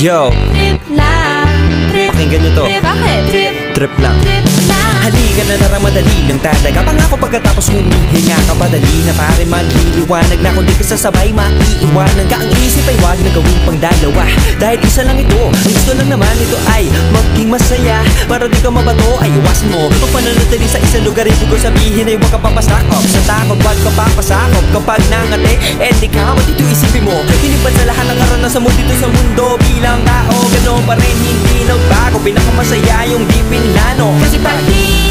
Yo, Trip lang, trip. pakinggan nyo to. Bakit? Trip, Trip lang. trip lang. Halika na naramadali lang talaga. Pangako pagkatapos humihinga ka padali na pare magliliwanag na kung di ka sasabay maiiwanan ka. Ang isip ay wag na gawin pang dalawa, dahil isa lang ito. Ang gusto lang naman ito ay maging masaya. Para di ka mabato ay iwasan mo pag pananatili sa isang lugar. Ibig ko sabihin ay huwag ka papasakop sa takot, wag ka papasakop. Kapag nangate, di ka matito isipin mo. Hinipan sa lahat ng karanasan mo dito sa mundo. Bilang tao, ganoon pa rin hindi nagbago. Pinakamasaya yung di pinlano. Kasi pag di